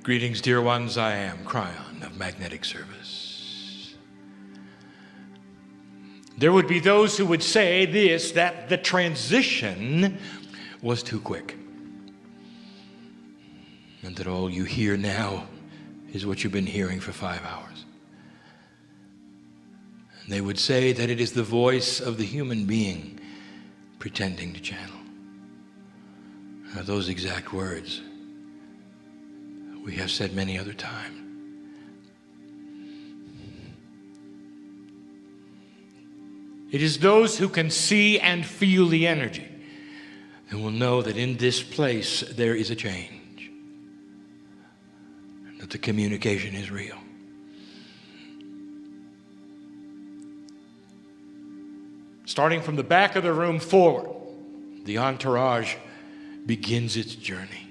Greetings, dear ones. I am Kryon of Magnetic Service. There would be those who would say this, that the transition was too quick, and that all you hear now is what you've been hearing for 5 hours. And they would say that it is the voice of the human being pretending to channel. Now, those exact words we have said many other times. It is those who can see and feel the energy and will know that in this place there is a change, that the communication is real. Starting from the back of the room forward, the entourage begins its journey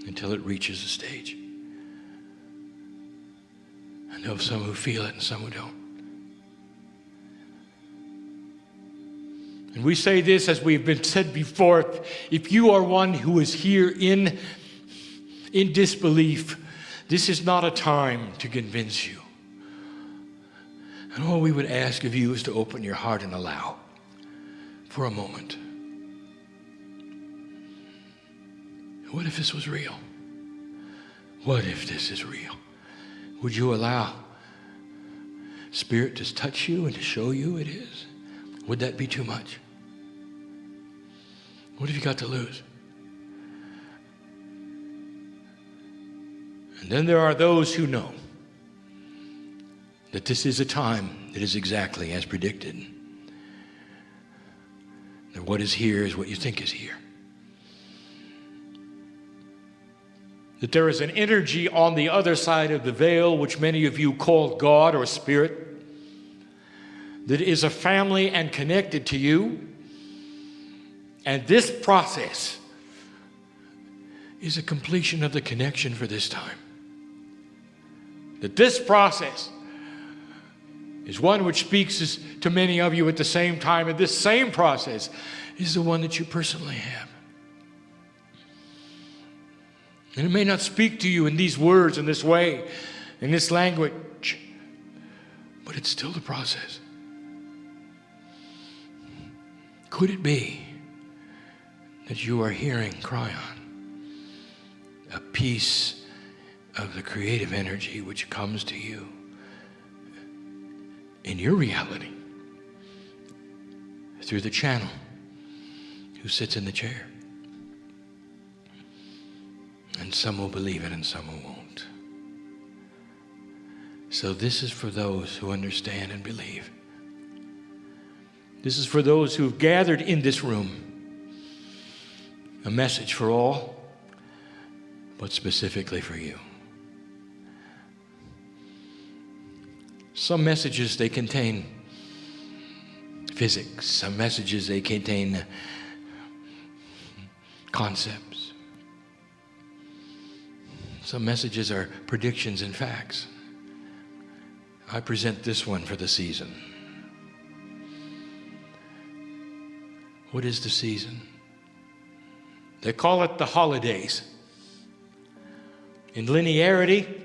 until it reaches the stage. I know some who feel it and some who don't. And we say this as we've been said before, if you are one who is here in disbelief, this is not a time to convince you. And all we would ask of you is to open your heart and allow for a moment. What if this was real? What if this is real? Would you allow Spirit to touch you and to show you it is? Would that be too much? What have you got to lose? And then there are those who know that this is a time that is exactly as predicted. That what is here is what you think is here. That there is an energy on the other side of the veil, which many of you call God or Spirit, that is a family and connected to you. And this process is a completion of the connection for this time. That this process is one which speaks to many of you at the same time, and this same process is the one that you personally have. And it may not speak to you in these words, in this way, in this language, but it's still the process. Could it be that you are hearing Kryon, a piece of the creative energy which comes to you in your reality through the channel who sits in the chair? And some will believe it and some who won't. So this is for those who understand and believe. This is for those who've gathered in this room. A message for all, but specifically for you. Some messages, they contain physics. Some messages, they contain concepts. Some messages are predictions and facts. I present this one for the season. What is the season? They call it the holidays. In linearity,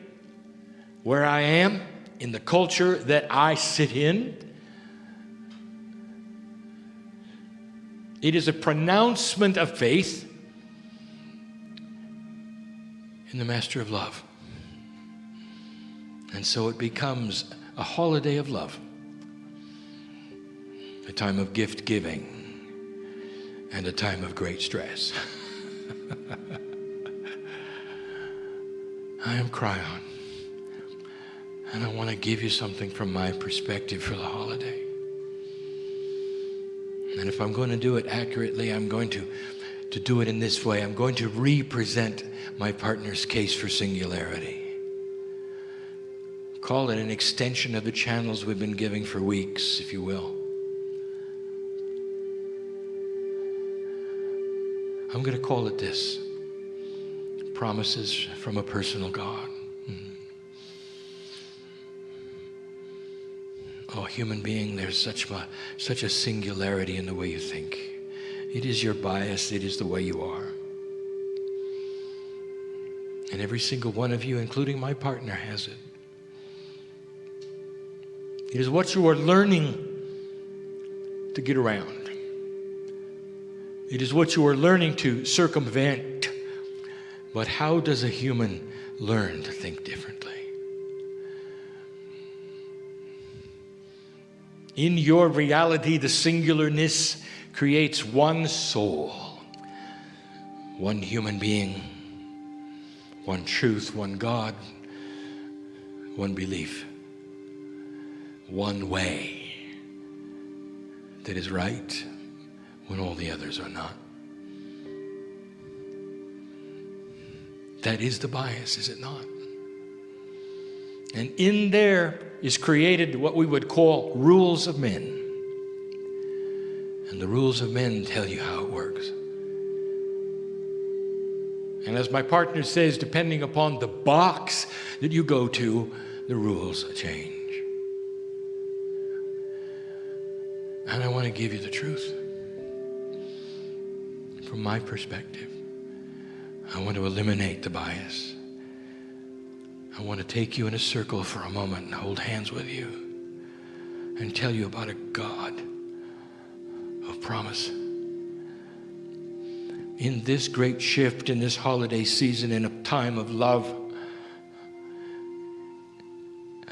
where I am, in the culture that I sit in, it is a pronouncement of faith in the Master of Love. And so it becomes a holiday of love, a time of gift giving, and a time of great stress. I am Kryon, and I want to give you something from my perspective for the holiday. And if I'm going to do it accurately, I'm going to do it in this way. I'm going to represent my partner's case for singularity. Call it an extension of the channels we've been giving for weeks, if you will. I'm going to call it this: promises from a personal God. Oh, human being, there's such a singularity in the way you think. It is your bias. It is the way you are. And every single one of you, including my partner, has it. It is what you are learning to get around. It is what you are learning to circumvent. But how does a human learn to think differently? In your reality, the singularness creates one soul, one human being, one truth, one God, one belief, one way that is right when all the others are not. That is the bias, is it not? And in there is created what we would call rules of men. And the rules of men tell you how it works. And as my partner says, depending upon the box that you go to, the rules change. And I want to give you the truth. From my perspective, I want to eliminate the bias. I want to take you in a circle for a moment and hold hands with you and tell you about a God of promise. In this great shift, in this holiday season, in a time of love,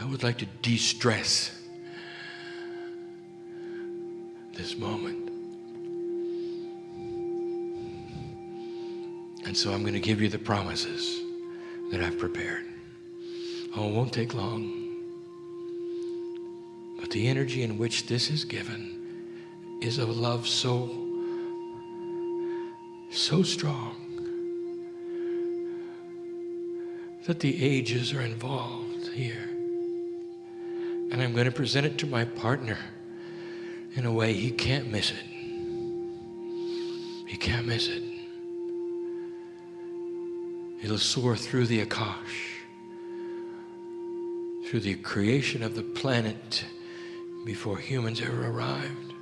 I would like to de-stress this moment. And so I'm going to give you the promises that I've prepared. Oh, it won't take long. But the energy in which this is given is of love so strong that the ages are involved here. And I'm going to present it to my partner in a way he can't miss it. He can't miss it. It'll soar through the Akash, through the creation of the planet before humans ever arrived,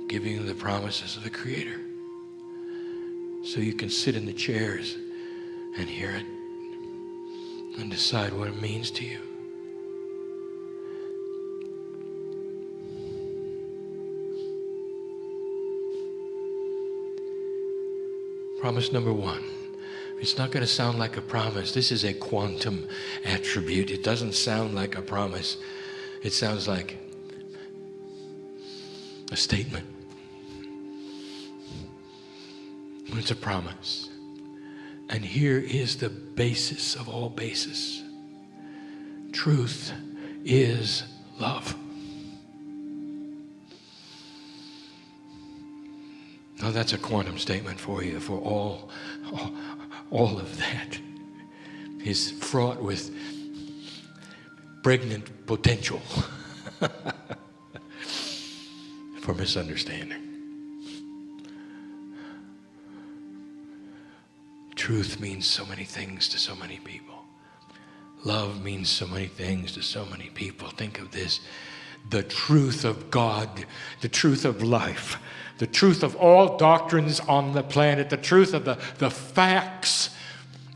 giving you the promises of the Creator. So you can sit in the chairs and hear it and decide what it means to you. Promise number one. It's not going to sound like a promise. This is a quantum attribute. It doesn't sound like a promise. It sounds like a statement. It's a promise. And here is the basis of all basis. Truth is love. Now that's a quantum statement for you, for all of that is fraught with pregnant potential for misunderstanding. Truth means so many things to so many people. Love means so many things to so many people. Think of this. The truth of God, the truth of life, the truth of all doctrines on the planet, the truth of the facts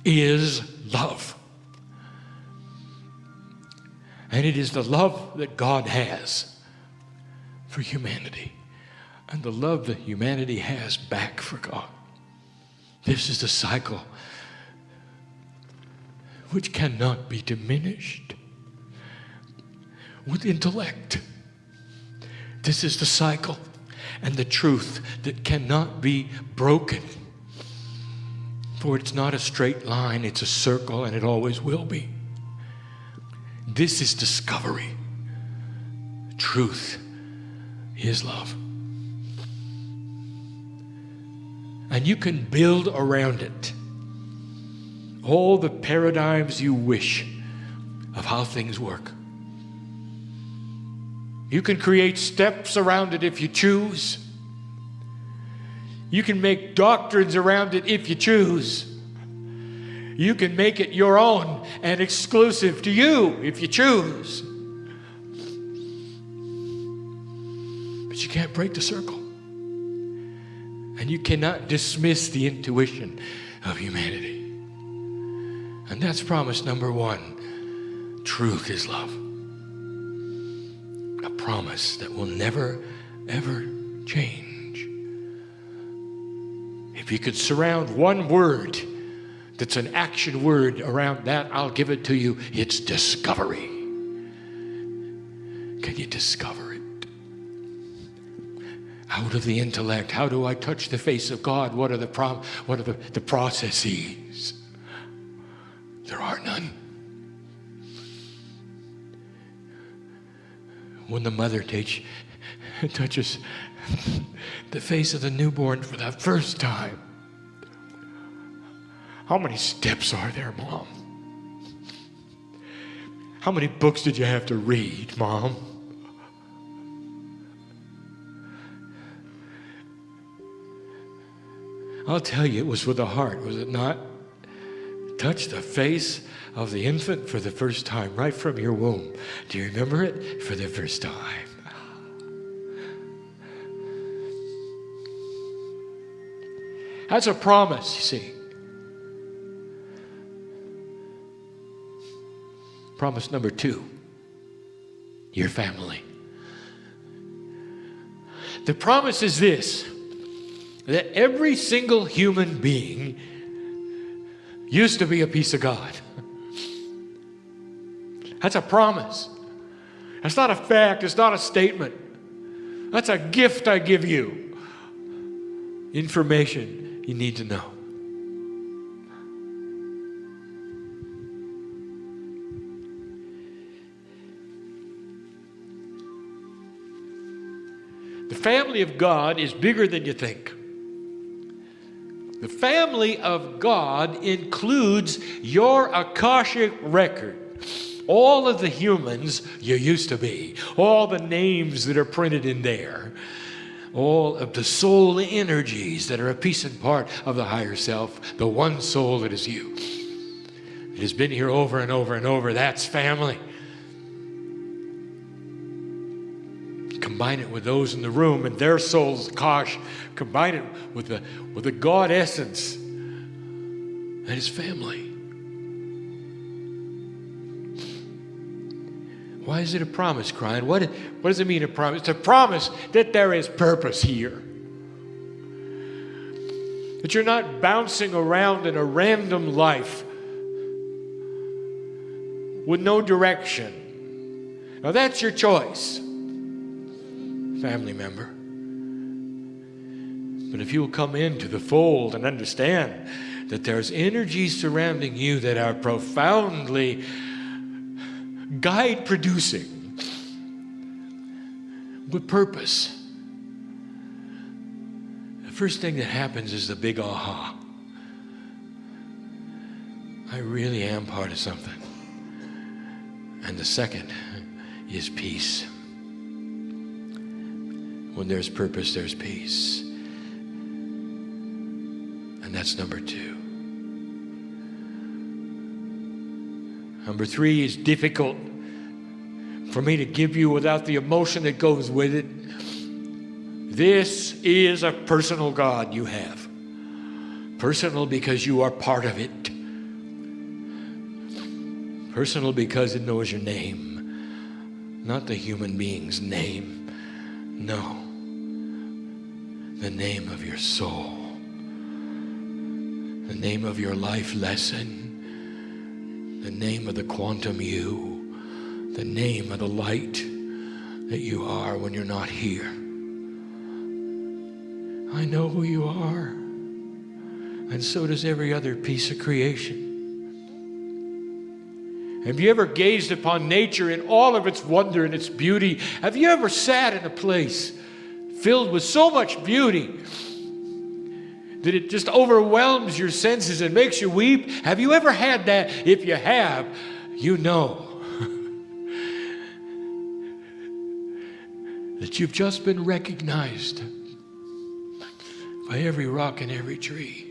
is love. And it is the love that God has for humanity and the love that humanity has back for God. This is the cycle which cannot be diminished with intellect. This is the cycle and the truth that cannot be broken. For it's not a straight line, it's a circle, and it always will be. This is discovery. Truth is love. And you can build around it all the paradigms you wish of how things work. You can create steps around it if you choose. You can make doctrines around it if you choose. You can make it your own and exclusive to you if you choose. But you can't break the circle. And you cannot dismiss the intuition of humanity. And that's promise number one. Truth is love. A promise that will never, ever change. If you could surround one word that's an action word around that, I'll give it to you. It's discovery. Can you discover it? Out of the intellect, how do I touch the face of God? What are the processes? There are none. When the mother touches the face of the newborn for the first time, how many steps are there, Mom? How many books did you have to read, Mom? I'll tell you, it was with the heart, was it not? Touch the face of the infant for the first time, right from your womb. Do you remember it? For the first time. That's a promise, you see. Promise number two, your family. The promise is this, that every single human being used to be a piece of God. That's a promise. That's not a fact. It's not a statement. That's a gift I give you. Information you need to know. The family of God is bigger than you think. The family of God includes your Akashic record. All of the humans you used to be. All the names that are printed in there. All of the soul energies that are a piece and part of the higher self. The one soul that is you. It has been here over and over and over. That's family. Combine it with those in the room and their souls, gosh, combine it with the God essence. That is family. Why is it a promise, Kryon? What does it mean, a promise? It's a promise that there is purpose here. That you're not bouncing around in a random life with no direction. Now that's your choice, family member. But if you will come into the fold and understand that there's energies surrounding you that are profoundly guide producing with purpose, the first thing that happens is the big aha. I really am part of something. And the second is peace. When there's purpose, there's peace. And that's number two. Number three is difficult for me to give you without the emotion that goes with it. This is a personal God you have. Personal because you are part of it. Personal because it knows your name. Not the human being's name. No. The name of your soul. The name of your life lesson. The name of the quantum you, the name of the light that you are when you're not here. I know who you are, and so does every other piece of creation. Have you ever gazed upon nature in all of its wonder and its beauty? Have you ever sat in a place filled with so much beauty that it just overwhelms your senses and makes you weep? Have you ever had that? If you have, you know that you've just been recognized by every rock and every tree.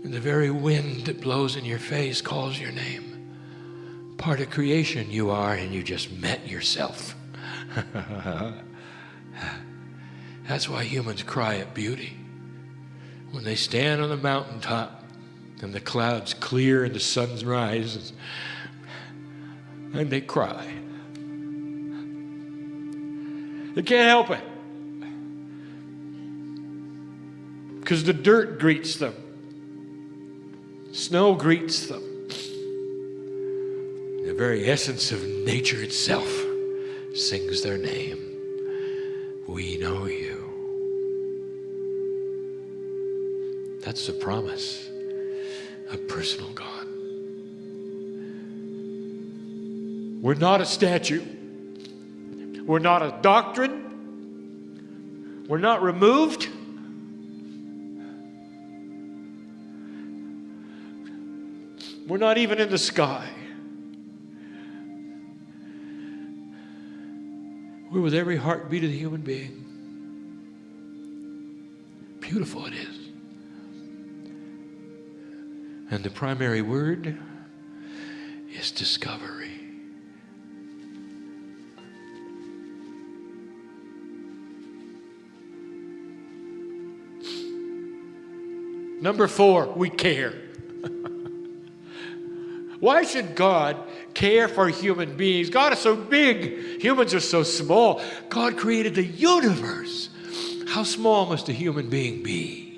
And the very wind that blows in your face calls your name. Part of creation you are, and you just met yourself. That's why humans cry at beauty. When they stand on the mountaintop and the clouds clear and the sun rises, and they cry. They can't help it, because the dirt greets them. Snow greets them. The very essence of nature itself sings their name. We know you. That's the promise of personal God. We're not a statue. We're not a doctrine. We're not removed. We're not even in the sky. We're with every heartbeat of the human being. Beautiful it is. And the primary word is discovery. Number 4, we care. Why should God care for human beings? God is so big. Humans are so small. God created the universe. How small must a human being be?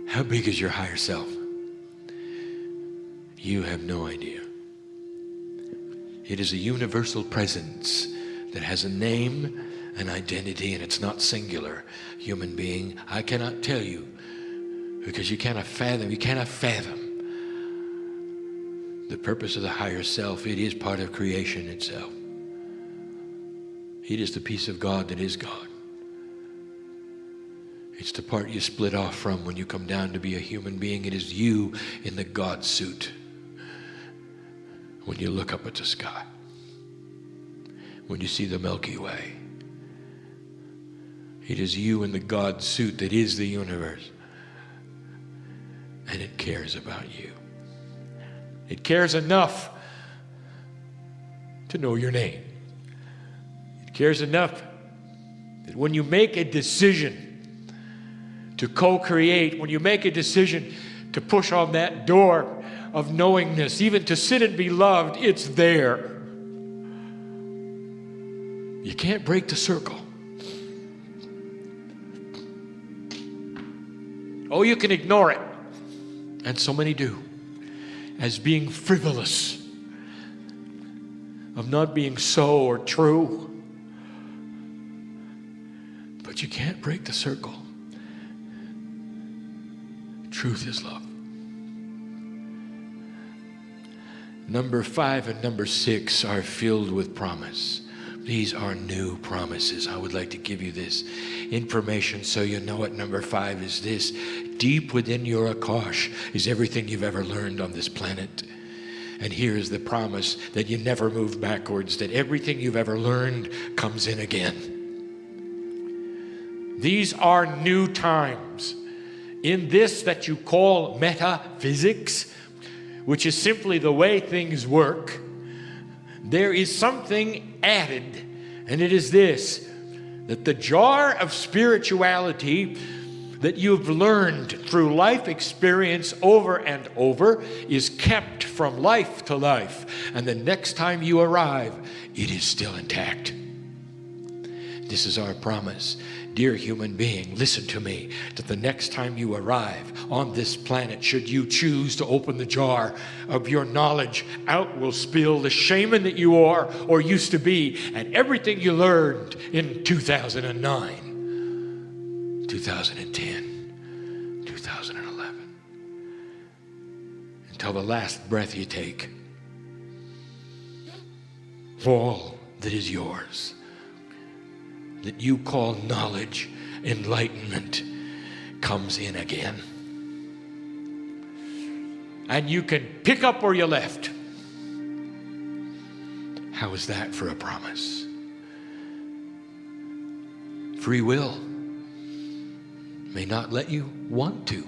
How big is your higher self? You have no idea. It is a universal presence that has a name, an identity, and it's not singular. Human being, I cannot tell you, because you cannot fathom the purpose of the higher self. It is part of creation itself. It is the piece of God that is God. It's the part you split off from when you come down to be a human being. It is you in the God suit when you look up at the sky, when you see the Milky Way. It is you in the God suit that is the universe. And it cares about you. It cares enough to know your name. It cares enough that when you make a decision to co-create, when you make a decision to push on that door of knowingness, even to sit and be loved, it's there. You can't break the circle. Oh, you can ignore it. And so many do. As being frivolous. Of not being so or true. But you can't break the circle. Truth is love. Number 5 and number 6 are filled with promise. These are new promises. I would like to give you this information so you know it. Number 5 is this. Deep within your Akash is everything you've ever learned on this planet. And here is the promise that you never move backwards, that everything you've ever learned comes in again. These are new times. In this that you call metaphysics, which is simply the way things work, there is something added, and it is this, that the jar of spirituality that you've learned through life experience over and over is kept from life to life, and the next time you arrive, it is still intact. This is our promise. Dear human being, listen to me, that the next time you arrive on this planet, should you choose to open the jar of your knowledge, out will spill the shaman that you are or used to be, and everything you learned in 2009, 2010, 2011, until the last breath you take. All that is yours, that you call knowledge, enlightenment, comes in again. And you can pick up where you left. How is that for a promise? Free will may not let you want to.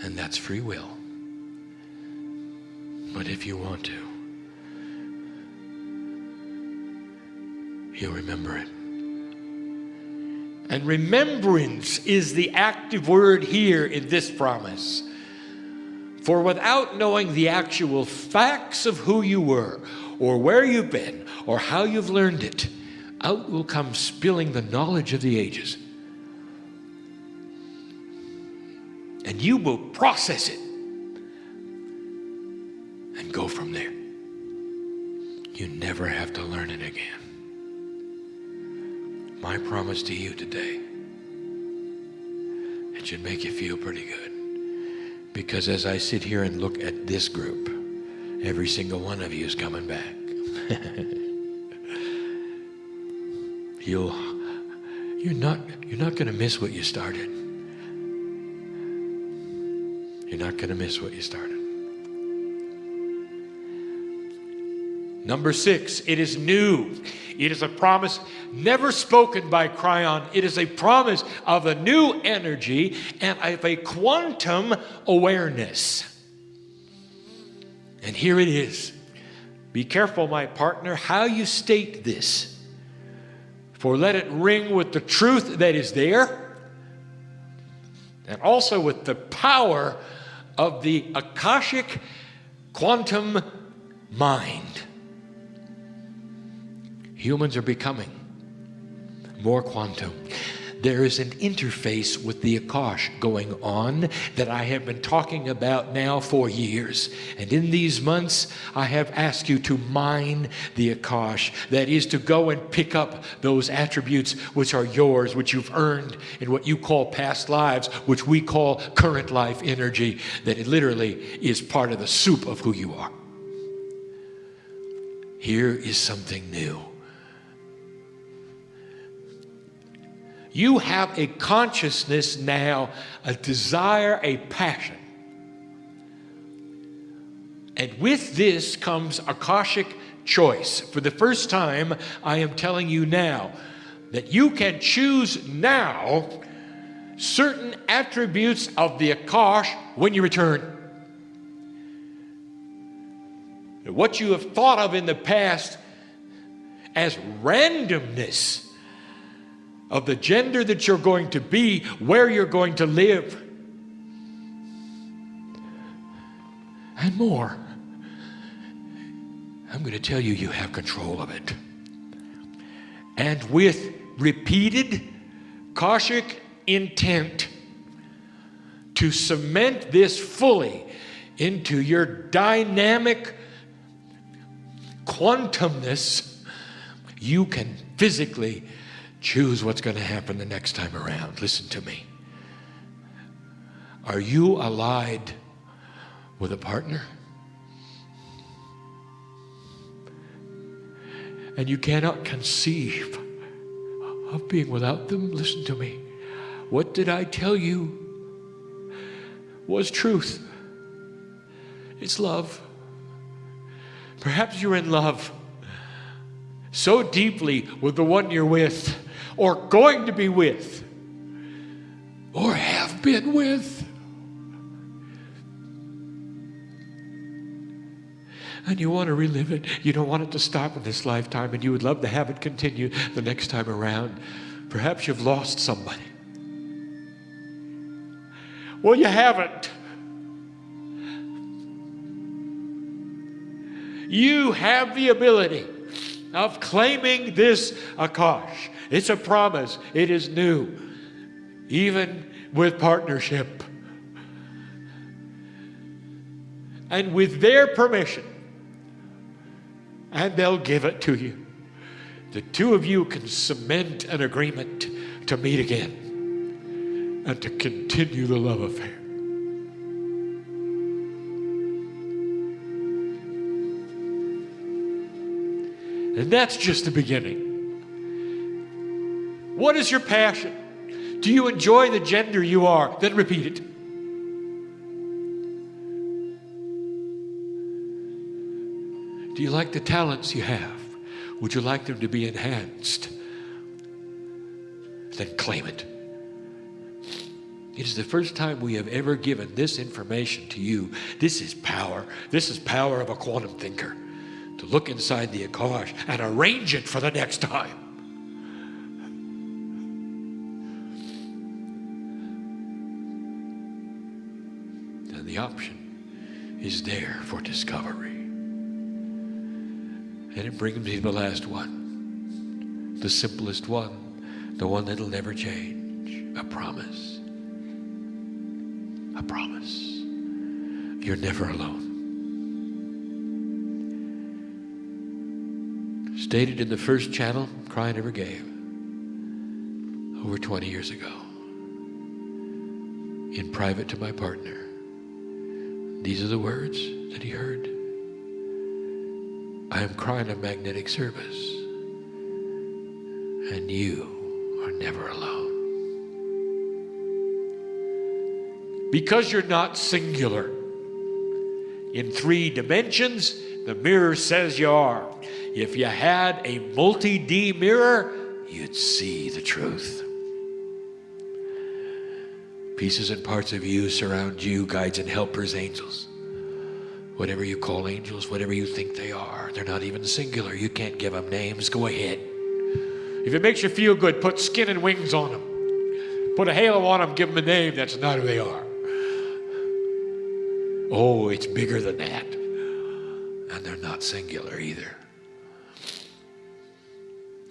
And that's free will. But if you want to, you'll remember it. And remembrance is the active word here in this promise. For without knowing the actual facts of who you were, or where you've been, or how you've learned it, out will come spilling the knowledge of the ages. And you will process it and go from there. You never have to learn it again. My promise to you today, it should make you feel pretty good. Because as I sit here and look at this group, every single one of you is coming back. You're not going to miss what you started. You're not going to miss what you started. Number 6, it is new. It is a promise never spoken by Kryon. It is a promise of a new energy and of a quantum awareness. And here it is. Be careful, my partner, how you state this. For let it ring with the truth that is there, and also with the power of the Akashic quantum mind. Humans are becoming more quantum. There is an interface with the Akash going on that I have been talking about now for years. And in these months, I have asked you to mine the Akash. That is to go and pick up those attributes which are yours, which you've earned in what you call past lives, which we call current life energy, that it literally is part of the soup of who you are. Here is something new. You have a consciousness now, a desire, a passion. And with this comes Akashic choice. For the first time, I am telling you now that you can choose now certain attributes of the Akash when you return. What you have thought of in the past as randomness of the gender that you're going to be, where you're going to live, and more. I'm going to tell you, you have control of it. And with repeated Akashic intent to cement this fully into your dynamic quantumness, you can physically choose what's going to happen the next time around. Listen to me. Are you allied with a partner? And you cannot conceive of being without them? Listen to me. What did I tell you was truth? It's love. Perhaps you're in love so deeply with the one you're with, or going to be with, or have been with. And you want to relive it. You don't want it to stop in this lifetime, and you would love to have it continue the next time around. Perhaps you've lost somebody. Well, you haven't. You have the ability of claiming this Akash. It's a promise. It is new, even with partnership. And with their permission, and they'll give it to you, the two of you can cement an agreement to meet again and to continue the love affair. And that's just the beginning. What is your passion? Do you enjoy the gender you are? Then repeat it. Do you like the talents you have? Would you like them to be enhanced? Then claim it. It is the first time we have ever given this information to you. This is power. This is power of a quantum thinker. To look inside the Akash and arrange it for the next time. is there for discovery. And it brings me to the last one, the simplest one, the one that'll never change. A promise. A promise. You're never alone. Stated in the first channel Kryon ever gave over 20 years ago, in private to my partner. These are the words that he heard. I am Kryon of magnetic service, and you are never alone. Because you're not singular in 3 dimensions, the mirror says you are. If you had a multi-D mirror, you'd see the truth. Pieces and parts of you surround you, guides and helpers, angels. Whatever you call angels, whatever you think they are, they're not even singular. You can't give them names. Go ahead. If it makes you feel good, put skin and wings on them. Put a halo on them, give them a name. That's not who they are. Oh, it's bigger than that. And they're not singular either.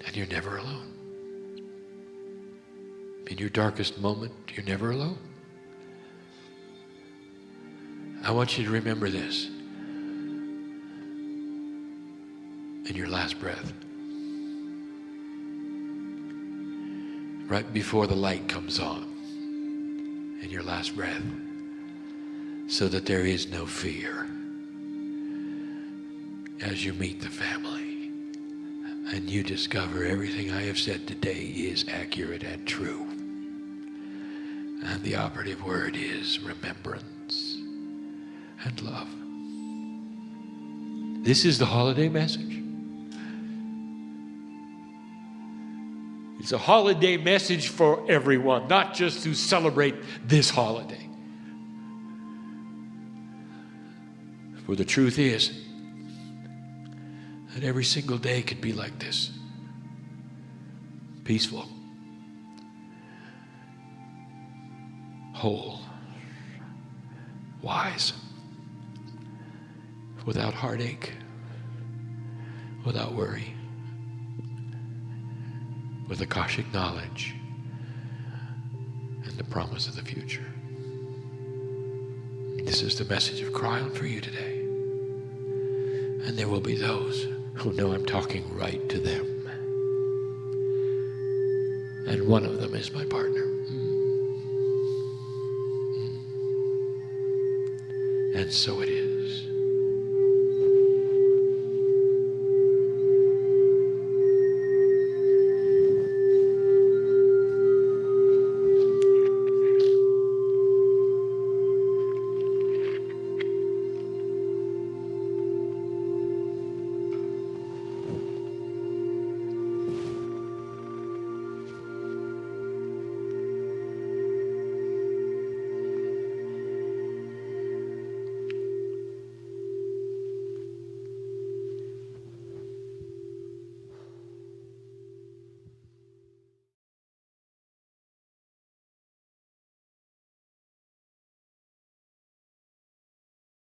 And you're never alone. In your darkest moment, you're never alone. I want you to remember this. In your last breath. Right before the light comes on. In your last breath. So that there is no fear. As you meet the family. And you discover everything I have said today is accurate and true. And the operative word is remembrance and love. This is the holiday message. It's a holiday message for everyone, not just to celebrate this holiday. For the truth is that every single day could be like this. Peaceful. Whole. Wise. Without heartache. Without worry. With Akashic knowledge. And the promise of the future. This is the message of Kryon for you today. And there will be those who know I'm talking right to them. And one of them is my partner. And so it is.